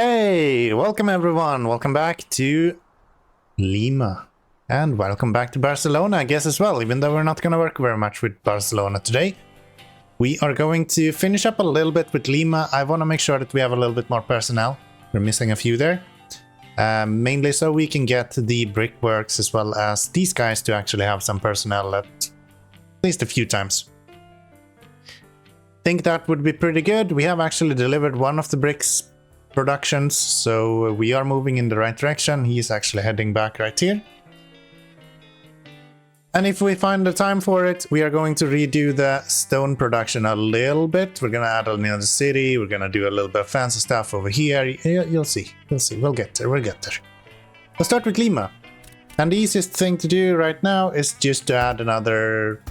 Hey, welcome everyone. Welcome back to Lima. And welcome back to Barcelona, I guess, as well, even though we're not going to work very much with Barcelona today. We are going to finish up a little bit with Lima. I want to make sure that we have a little bit more personnel. We're missing a few there. Mainly so we can get the brickworks as well as these guys to actually have some personnel at least a few times. Think that would be pretty good. We have actually delivered one of the bricks productions, so we are moving in the right direction. He's actually heading back right here. And if we find the time for it, we are going to redo the stone production a little bit. We're gonna add another city. We're gonna do a little bit of fancy stuff over here. You'll see. We'll get there. Let's start with Lima. And the easiest thing to do right now is just to add another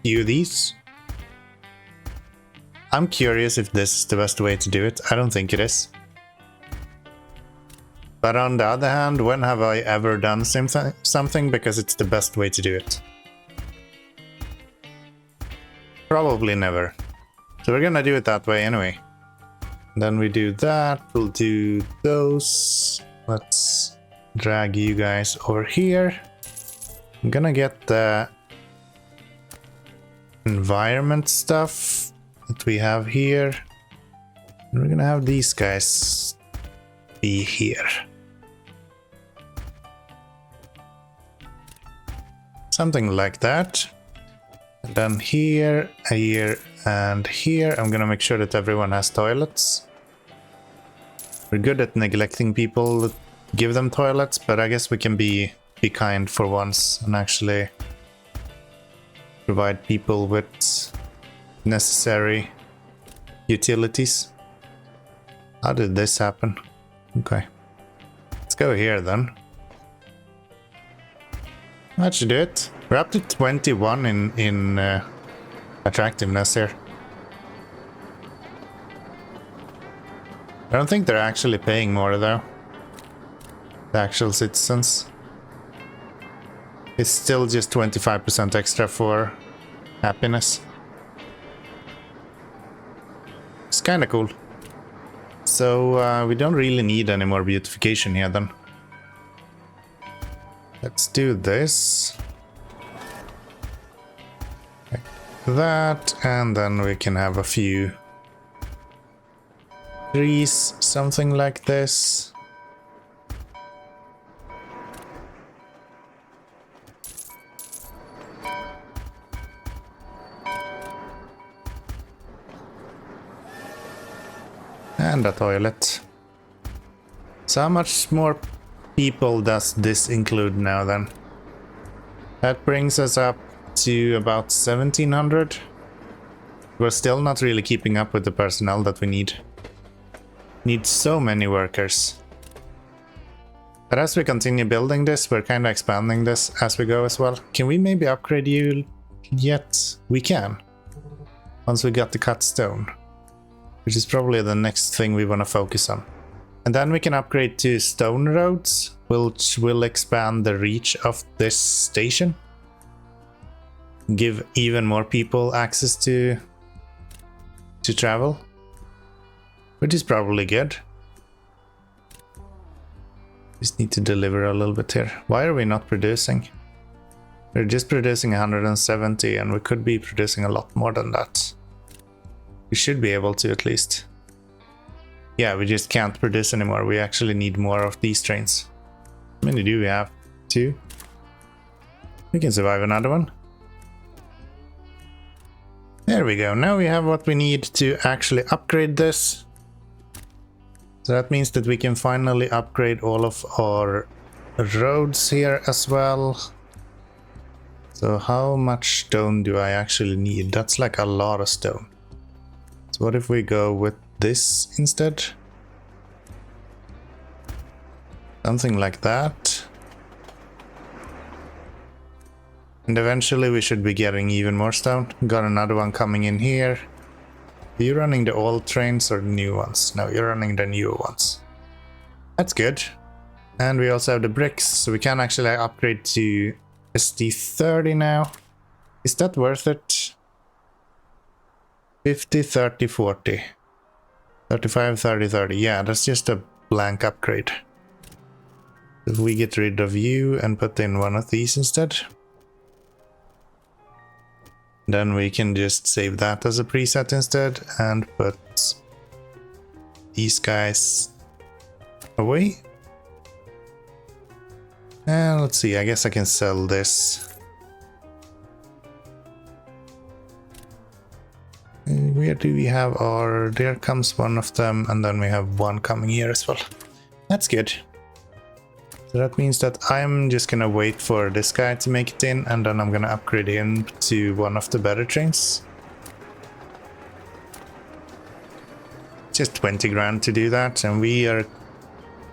few of these. I'm curious if this is the best way to do it. I don't think it is. But on the other hand, when have I ever done something because it's the best way to do it? Probably never. So we're gonna do it that way anyway. Then we do that. We'll do those. Let's drag you guys over here. I'm gonna get the environment stuff that we have here. And we're gonna have these guys be here. Something like that. And then here, here, and here. I'm gonna make sure that everyone has toilets. We're good at neglecting people, give them toilets, but I guess we can be kind for once and actually provide people with necessary utilities. How did this happen? Okay. Let's go here then. That should do it. We're up to 21 in attractiveness here. I don't think they're actually paying more though. The actual citizens. It's still just 25% extra for happiness. It's kind of cool. So we don't really need any more beautification here then. Let's do this. Like that, and then we can have a few trees, something like this. And a toilet. So how much more people does this include now then? That brings us up to about 1700. We're still not really keeping up with the personnel that we need. Need so many workers. But as we continue building this, we're kind of expanding this as we go as well. Can we maybe upgrade you yet? We can. Once we got the cut stone. Which is probably the next thing we want to focus on. And then we can upgrade to stone roads, which will expand the reach of this station. Give even more people access to travel. Which is probably good. Just need to deliver a little bit here. Why are we not producing? We're just producing 170 and we could be producing a lot more than that. We should be able to at least. Yeah, we just can't produce anymore. We actually need more of these trains. How many do we have? 2? We can survive another one. There we go. Now we have what we need to actually upgrade this. So that means that we can finally upgrade all of our roads here as well. So how much stone do I actually need? That's like a lot of stone. So what if we go with this instead? Something like that. And eventually we should be getting even more stone. Got another one coming in here. Are you running the old trains or the new ones? No, you're running the new ones. That's good. And we also have the bricks, so we can actually upgrade to SD30 now. Is that worth it? 50, 30, 40. 35, 30, 30. Yeah, that's just a blank upgrade. If we get rid of you and put in one of these instead, then we can just save that as a preset instead and put these guys away. And let's see, I guess I can sell this. Where do we have our... There comes one of them, and then we have one coming here as well. That's good. So that means that I'm just gonna wait for this guy to make it in, and then I'm gonna upgrade him to one of the better trains. Just 20 grand to do that, and we are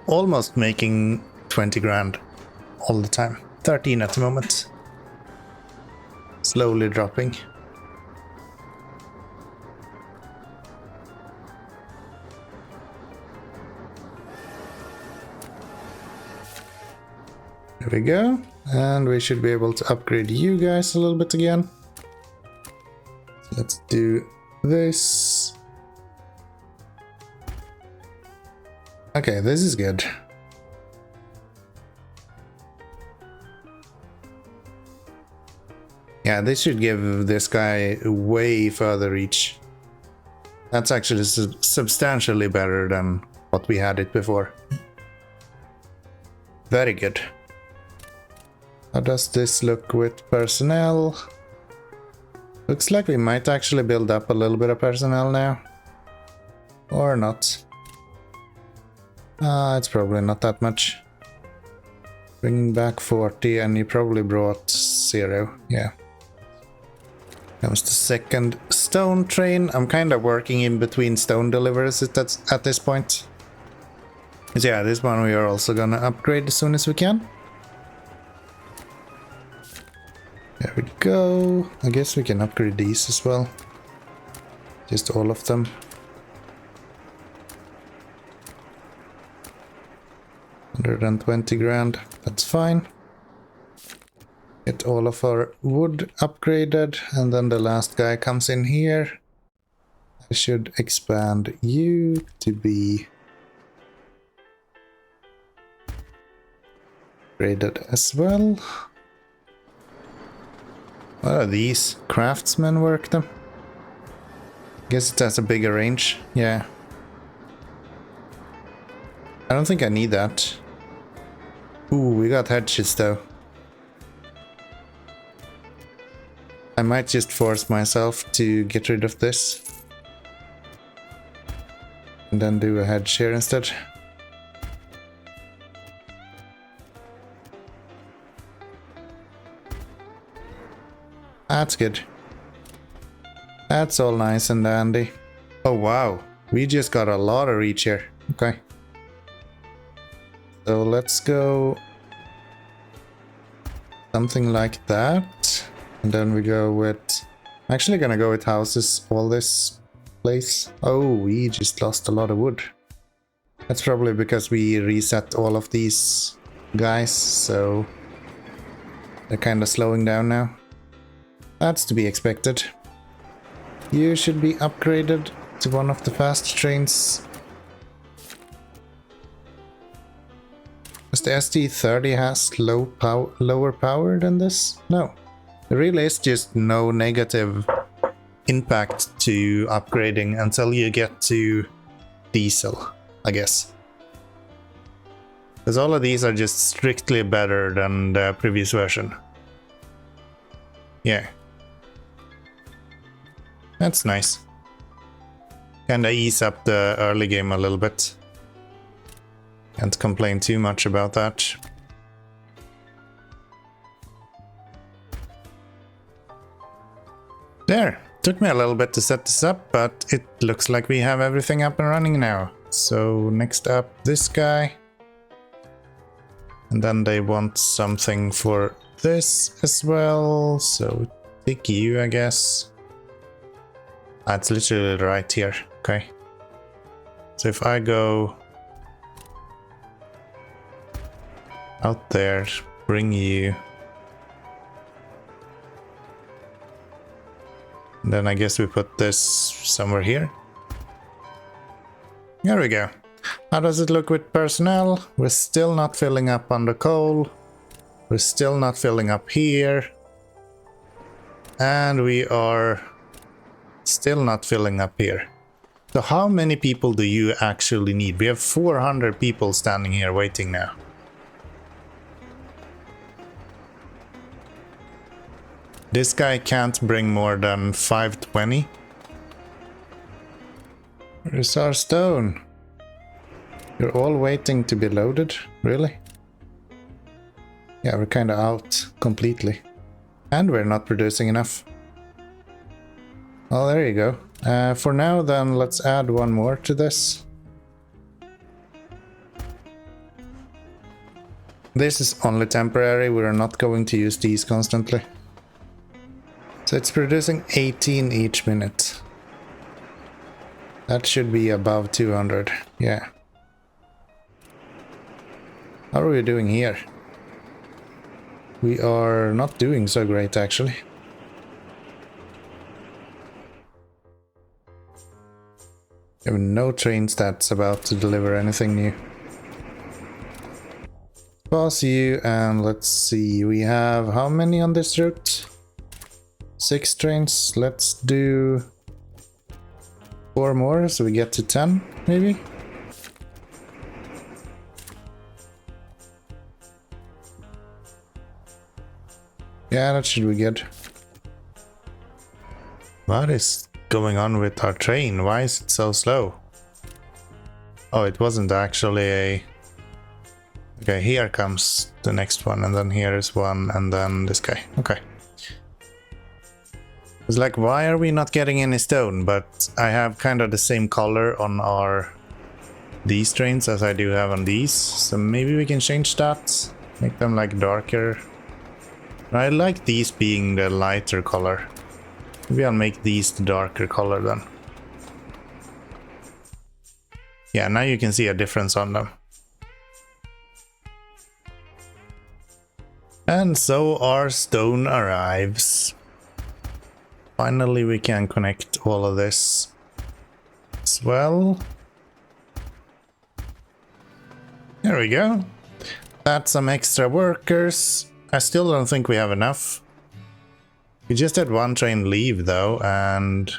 almost making 20 grand all the time. 13 at the moment. Slowly dropping. There we go, and we should be able to upgrade you guys a little bit again. Let's do this. Okay, this is good. Yeah, this should give this guy way further reach. That's actually substantially better than what we had it before. Very good. How does this look with personnel? Looks like we might actually build up a little bit of personnel now. Or not. It's probably not that much. Bringing back 40, and you probably brought 0. Yeah. Comes the second stone train. I'm kind of working in between stone deliveries at this point. So yeah, this one we are also gonna upgrade as soon as we can. There we go. I guess we can upgrade these as well. Just all of them. 120 grand. That's fine. Get all of our wood upgraded, and then the last guy comes in here. I should expand you to be upgraded as well. What are these? Craftsman work them? Guess it has a bigger range. Yeah. I don't think I need that. Ooh, we got hedges though. I might just force myself to get rid of this. And then do a hedge here instead. That's good. That's all nice and dandy. Oh wow, we just got a lot of reach here. Okay. So let's go something like that. And then we go with... I'm actually gonna go with houses all this place. Oh, we just lost a lot of wood. That's probably because we reset all of these guys, so they're kind of slowing down now. That's to be expected. You should be upgraded to one of the fast trains. Does the ST30 has lower power than this? No. There really is just no negative impact to upgrading until you get to diesel, I guess. Because all of these are just strictly better than the previous version. Yeah. That's nice. Kinda ease up the early game a little bit. Can't complain too much about that. There. Took me a little bit to set this up, but it looks like we have everything up and running now. So next up, this guy. And then they want something for this as well. So pick you, I guess. It's literally right here. Okay. So if I go out there, bring you. Then I guess we put this somewhere here. There we go. How does it look with personnel? We're still not filling up on the coal. We're still not filling up here. And we are still not filling up here. So how many people do you actually need? We have 400 people standing here waiting now. This guy can't bring more than 520. Where's our stone? You're all waiting to be loaded? Really? Yeah, we're kind of out completely. And we're not producing enough. Well, there you go. For now, then, let's add one more to this. This is only temporary. We're not going to use these constantly. So it's producing 18 each minute. That should be above 200. Yeah. How are we doing here? We are not doing so great, actually. We have no trains that's about to deliver anything new. Pass you, and let's see, we have how many on this route? 6 trains. Let's do 4 more, so we get to 10, maybe? Yeah, that should be good. What is going on with our train? Why is it so slow? Oh, it wasn't actually a... Okay, here comes the next one, and then here is one, and then this guy. Okay. It's like, why are we not getting any stone? But I have kind of the same color on our... these trains as I do have on these. So maybe we can change that. Make them like darker. I like these being the lighter color. Maybe I'll make these the darker color then. Yeah, now you can see a difference on them. And so our stone arrives. Finally we can connect all of this as well. There we go. That's some extra workers. I still don't think we have enough. We just had one train leave though, and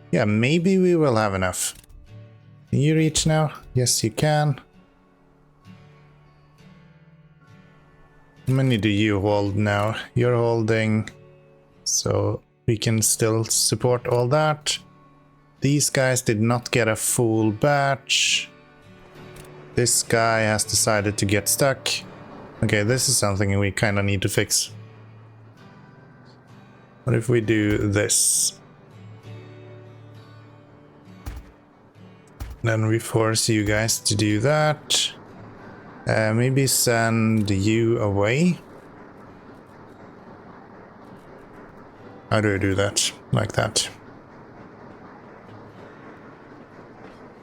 yeah, maybe we will have enough. Can you reach now? Yes, you can. How many do you hold now? You're holding, so we can still support all that. These guys did not get a full batch. This guy has decided to get stuck. Okay, this is something we kind of need to fix. What if we do this? Then we force you guys to do that. Maybe send you away. How do I do that? Like that.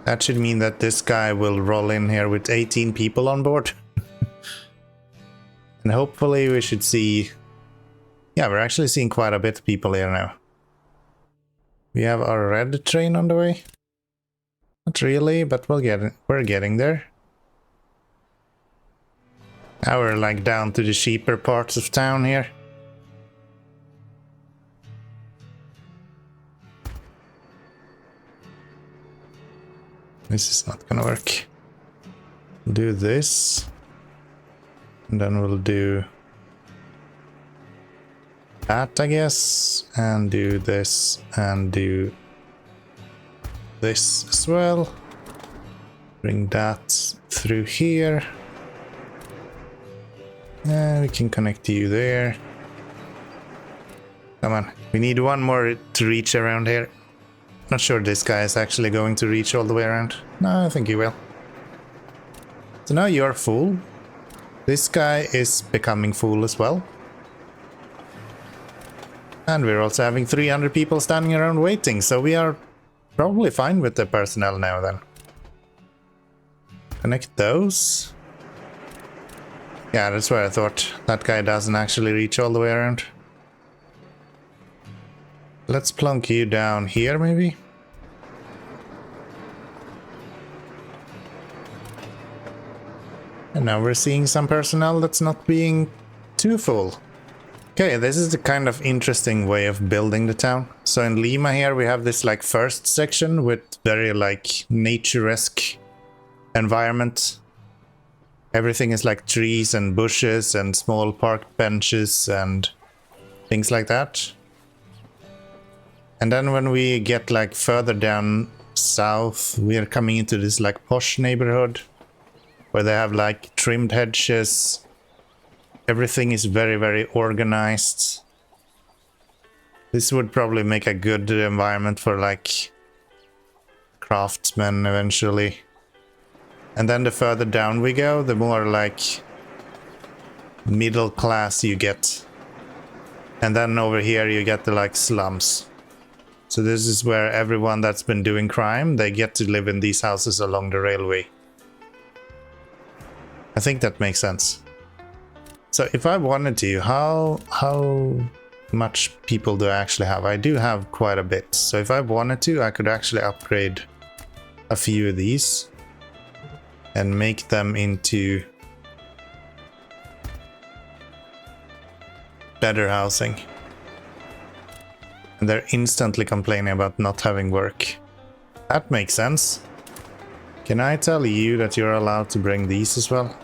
That should mean that this guy will roll in here with 18 people on board. And hopefully we should see... Yeah, we're actually seeing quite a bit of people here now. We have our red train on the way. Not really, but we're getting there. Now we're like down to the cheaper parts of town here. This is not gonna work. We'll do this. And then we'll do that, I guess. And do this and do this as well. Bring that through here. And we can connect you there. Come on, we need one more to reach around here. Not sure this guy is actually going to reach all the way around. No, I think he will. So now you're full. This guy is becoming full as well. And we're also having 300 people standing around waiting, so we are probably fine with the personnel now then. Connect those. Yeah, that's where I thought. That guy doesn't actually reach all the way around. Let's plunk you down here, maybe? And now we're seeing some personnel that's not being too full. Okay, this is the kind of interesting way of building the town. So in Lima here we have this like first section with very like nature-esque environment. Everything is like trees and bushes and small park benches and things like that. And then when we get like further down south, we are coming into this like posh neighborhood where they have like trimmed hedges. Everything is very, very organized. This would probably make a good environment for like craftsmen eventually. And then the further down we go, the more like middle class you get. And then over here you get the like slums. So this is where everyone that's been doing crime, they get to live in these houses along the railway. I think that makes sense. So if I wanted to, how much people do I actually have? I do have quite a bit. So if I wanted to, I could actually upgrade a few of these and make them into better housing. And they're instantly complaining about not having work. That makes sense. Can I tell you that you're allowed to bring these as well?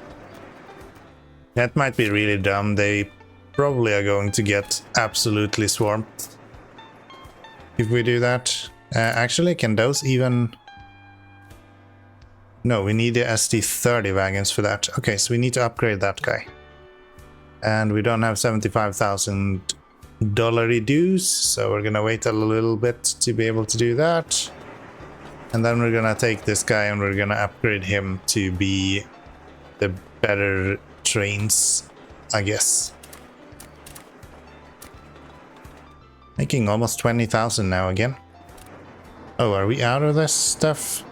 That might be really dumb. They probably are going to get absolutely swamped if we do that. Actually, can those even... No, we need the SD30 wagons for that. Okay, so we need to upgrade that guy. And we don't have $75,000 dues, so we're gonna wait a little bit to be able to do that. And then we're gonna take this guy and we're gonna upgrade him to be the better trains, I guess. Making almost 20,000 now again. Oh, are we out of this stuff?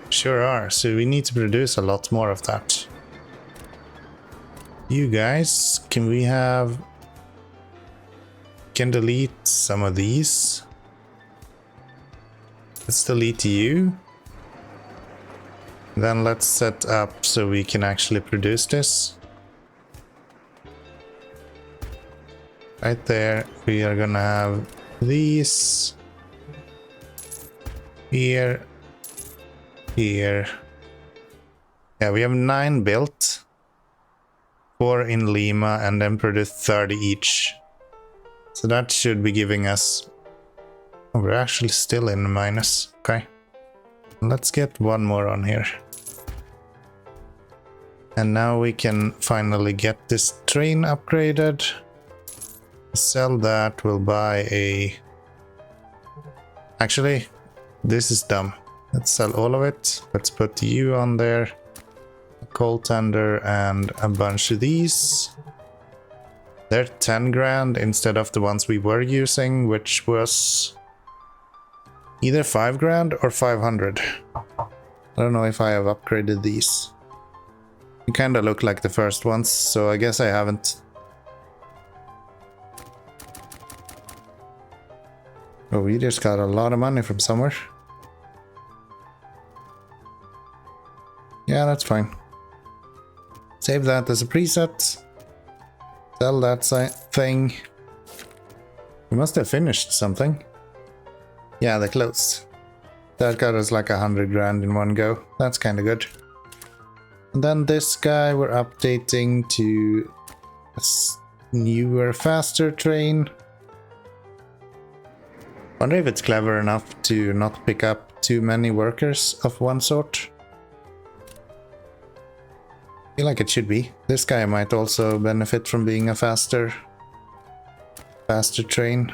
Sure are, so we need to produce a lot more of that. You guys, can we have... Can delete some of these. Let's delete you. Then let's set up so we can actually produce this. Right there, we are gonna have these. Here. Here. Yeah, we have 9 built. 4 in Lima and then produce 30 each. So that should be giving us... Oh, we're actually still in the minus. Okay. Let's get one more on here. And now we can finally get this train upgraded. Sell that, we'll buy a... Actually, this is dumb. Let's sell all of it. Let's put you on there. A coal tender and a bunch of these. They're 10 grand instead of the ones we were using, which was either 5 grand or 500. I don't know if I have upgraded these. They kind of look like the first ones, so I guess I haven't. Oh, we just got a lot of money from somewhere. Yeah, that's fine. Save that as a preset. Sell that thing. We must have finished something. Yeah, they closed. That got us like 100 grand in one go. That's kind of good. And then this guy we're updating to a newer, faster train. Wonder if it's clever enough to not pick up too many workers of one sort. I feel like it should be. This guy might also benefit from being a faster train.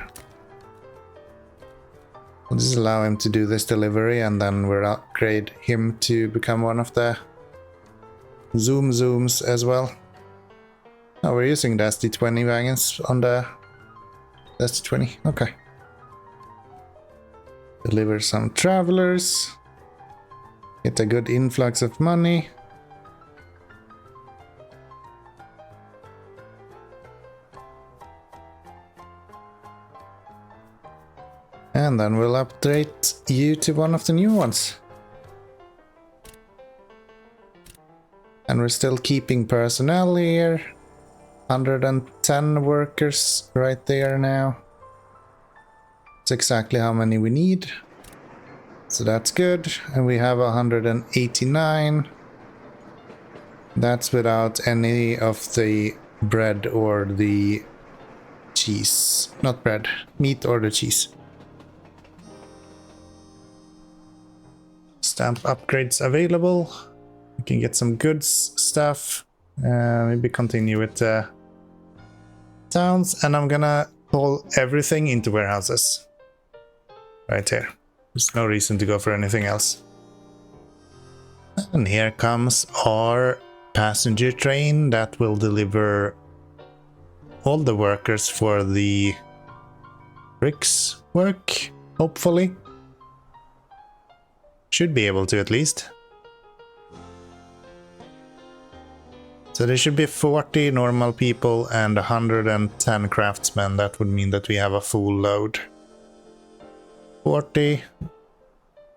We'll just allow him to do this delivery and then we'll upgrade him to become one of the zooms as well. Oh, we're using the SD20 wagons on the SD20. Okay. Deliver some travelers. Get a good influx of money. And then we'll upgrade you to one of the new ones. And we're still keeping personnel here. 110 workers right there now. It's exactly how many we need. So that's good. And we have 189. That's without any of the bread or the cheese. Not bread, meat or the cheese. Stamp upgrades available. We can get some goods stuff. Maybe continue with the towns. And I'm gonna pull everything into warehouses. Right here. There's no reason to go for anything else. And here comes our passenger train that will deliver all the workers for the bricks work, hopefully. Should be able to at least. So there should be 40 normal people and 110 craftsmen. That would mean that we have a full load. 40,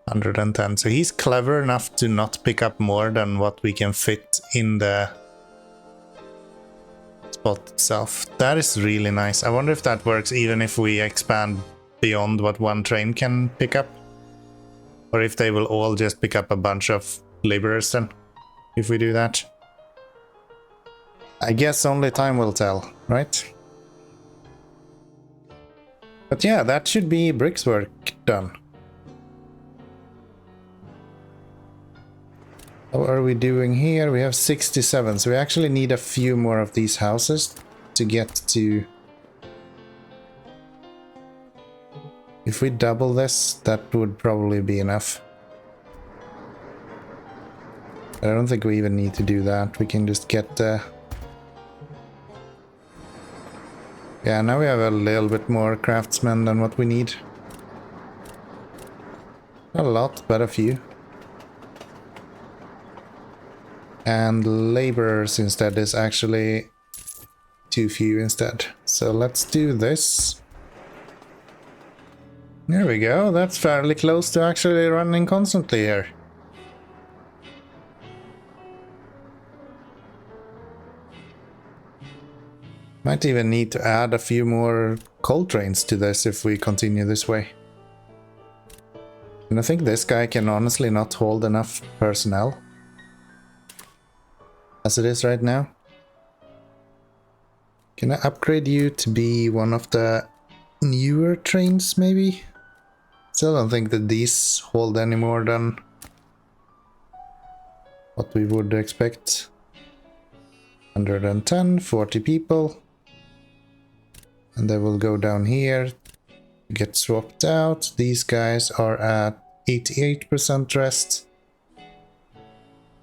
110. So he's clever enough to not pick up more than what we can fit in the spot itself. That is really nice. I wonder if that works even if we expand beyond what one train can pick up. Or if they will all just pick up a bunch of laborers then, if we do that. I guess only time will tell, right? But yeah, that should be bricks work done. How are we doing here? We have 67, so we actually need a few more of these houses to get to... If we double this, that would probably be enough. I don't think we even need to do that. We can just get the... Yeah, now we have a little bit more craftsmen than what we need. Not a lot, but a few. And laborers instead is actually too few instead. So let's do this. There we go. That's fairly close to actually running constantly here. Might even need to add a few more coal trains to this if we continue this way. And I think this guy can honestly not hold enough personnel as it is right now. Can I upgrade you to be one of the newer trains maybe? Still don't think that these hold any more than what we would expect. 110, 40 people. And they will go down here, get swapped out. These guys are at 88% rest.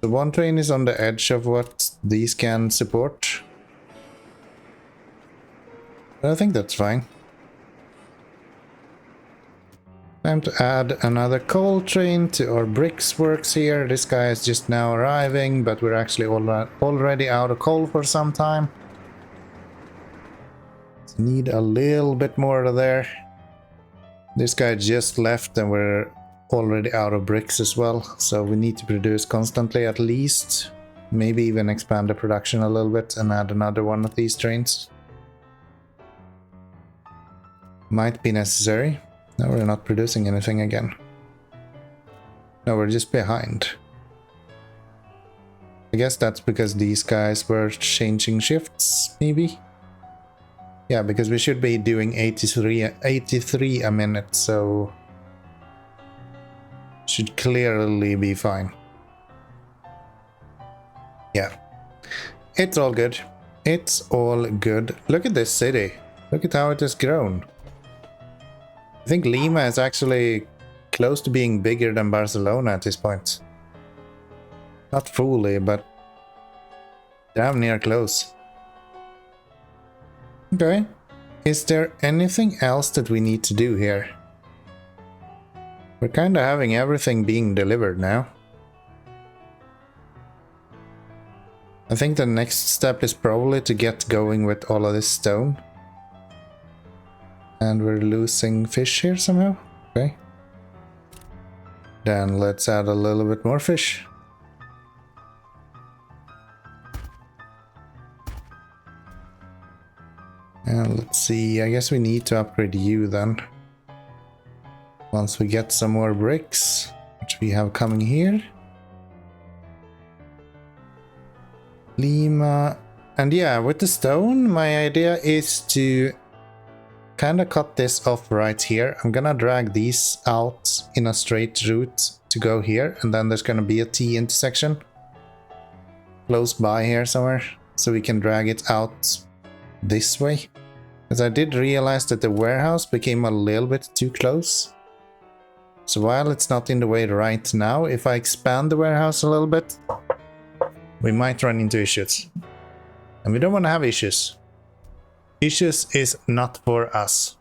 The one train is on the edge of what these can support. But I think that's fine. Time to add another coal train to our bricks works here. This guy is just now arriving, but we're actually already out of coal for some time. Need a little bit more there. This guy just left and we're already out of bricks as well, so we need to produce constantly at least. Maybe even expand the production a little bit and add another one of these trains. Might be necessary. Now we're not producing anything again. No, we're just behind. I guess that's because these guys were changing shifts, maybe? Yeah, because we should be doing 83 a minute, so should clearly be fine. Yeah, it's all good. It's all good. Look at this city. Look at how it has grown. I think Lima is actually close to being bigger than Barcelona at this point. Not fully, but damn near close. Okay, is there anything else that we need to do here? We're kind of having everything being delivered now. I think the next step is probably to get going with all of this stone. And we're losing fish here somehow. Okay. Then let's add a little bit more fish. And let's see, I guess we need to upgrade you then. Once we get some more bricks, which we have coming here. Lima. And yeah, with the stone, my idea is to kind of cut this off right here. I'm gonna drag these out in a straight route to go here, and then there's gonna be a T intersection close by here somewhere, so we can drag it out this way. Because I did realize that the warehouse became a little bit too close. So while it's not in the way right now, if I expand the warehouse a little bit, we might run into issues. And we don't want to have issues. Issues is not for us.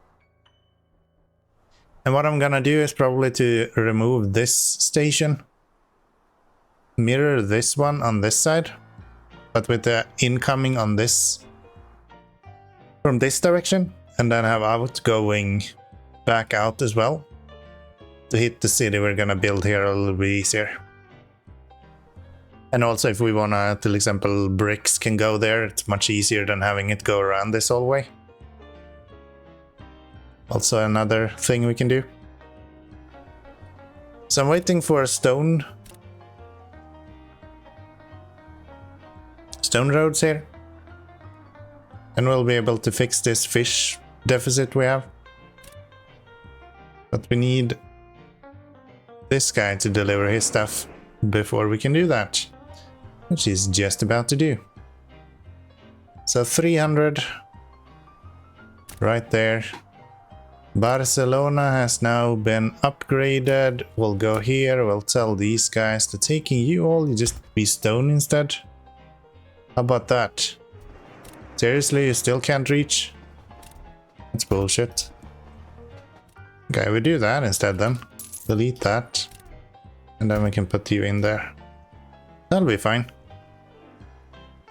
And what I'm gonna do is probably to remove this station. Mirror this one on this side. But with the incoming on this. From this direction. And then have outgoing back out as well. To hit the city we're gonna build here a little bit easier. And also if we wanna, for example, bricks can go there, it's much easier than having it go around this whole way. Also another thing we can do. So I'm waiting for stone roads here. And we'll be able to fix this fish deficit we have. But we need this guy to deliver his stuff before we can do that, which he's just about to do. So 300 right there. Barcelona has now been upgraded. We'll go here, we'll tell these guys to taking you all, you just be stone instead. How about that? Seriously, you still can't reach? That's bullshit. Okay, we do that instead then. Delete that. And then we can put you in there. That'll be fine.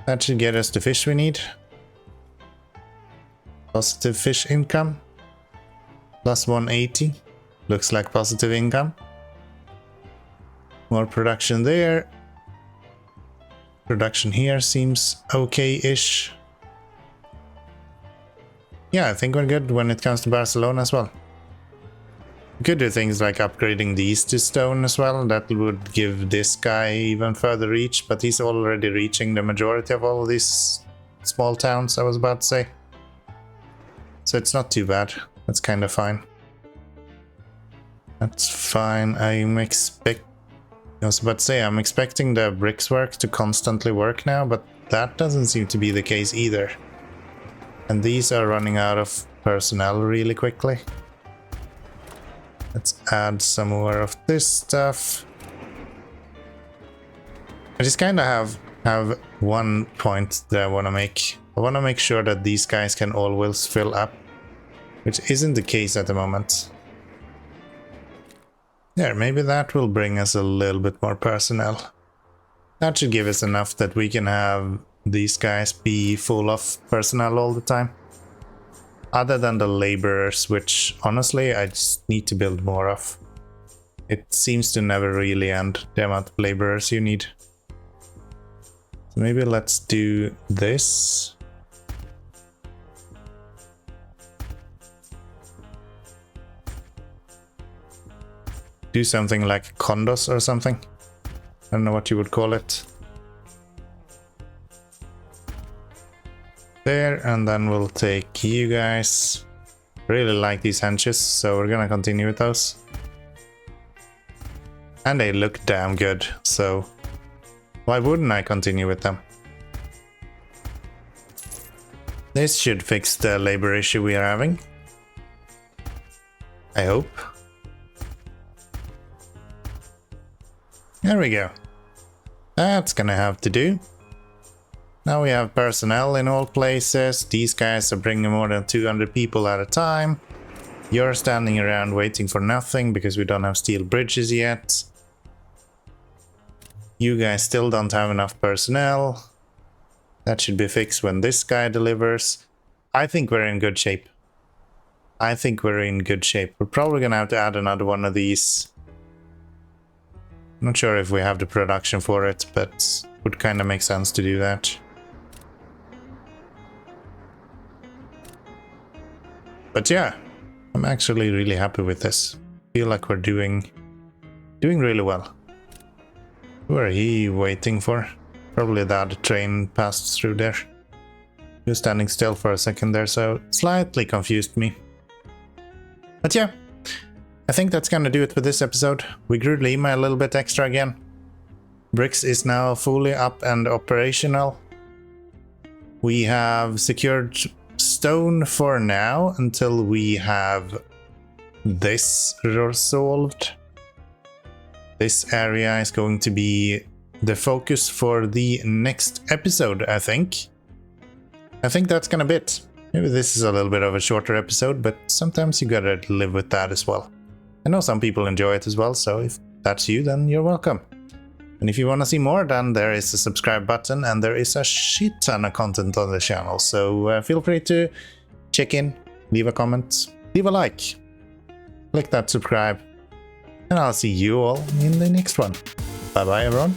That should get us the fish we need. Positive fish income. Plus 180. Looks like positive income. More production there. Production here seems okay-ish. Yeah, I think we're good when it comes to Barcelona as well. We could do things like upgrading these to stone as well. That would give this guy even further reach, but he's already reaching the majority of all of these small towns, I was about to say. So it's not too bad. That's kind of fine. That's fine. I was about to say, I'm expecting the bricks work to constantly work now, but that doesn't seem to be the case either. And these are running out of personnel really quickly. Let's add some more of this stuff. I just kind of have one point that I want to make. I want to make sure that these guys can always fill up, which isn't the case at the moment. There, maybe that will bring us a little bit more personnel. That should give us enough that we can have these guys be full of personnel all the time. Other than the laborers, which honestly I just need to build more of. It seems to never really end, the amount of laborers you need. So maybe let's do this. Do something like condos or something. I don't know what you would call it. There, and then we'll take you guys. Really like these henches, so we're gonna continue with those. And they look damn good, so why wouldn't I continue with them? This should fix the labor issue we are having. I hope. There we go. That's gonna have to do. Now we have personnel in all places. These guys are bringing more than 200 people at a time. You're standing around waiting for nothing because we don't have steel bridges yet. You guys still don't have enough personnel. That should be fixed when this guy delivers. I think we're in good shape. We're probably gonna have to add another one of these. Not sure if we have the production for it, but would kind of make sense to do that. But yeah, I'm actually really happy with this. Feel like we're doing really well. Who are he waiting for? Probably the other train passed through there. He was standing still for a second there, so slightly confused me. But yeah, I think that's gonna do it for this episode. We grew Lima a little bit extra again. Bricks is now fully up and operational. We have secured stone for now until we have this resolved. This area is going to be the focus for the next episode, I think. I think that's gonna be it. Maybe this is a little bit of a shorter episode, but sometimes you gotta live with that as well. I know some people enjoy it as well, so if that's you, then you're welcome. And if you want to see more, then there is a subscribe button, and there is a shit ton of content on the channel, so feel free to check in, leave a comment, leave a like, click that subscribe, and I'll see you all in the next one. Bye bye everyone.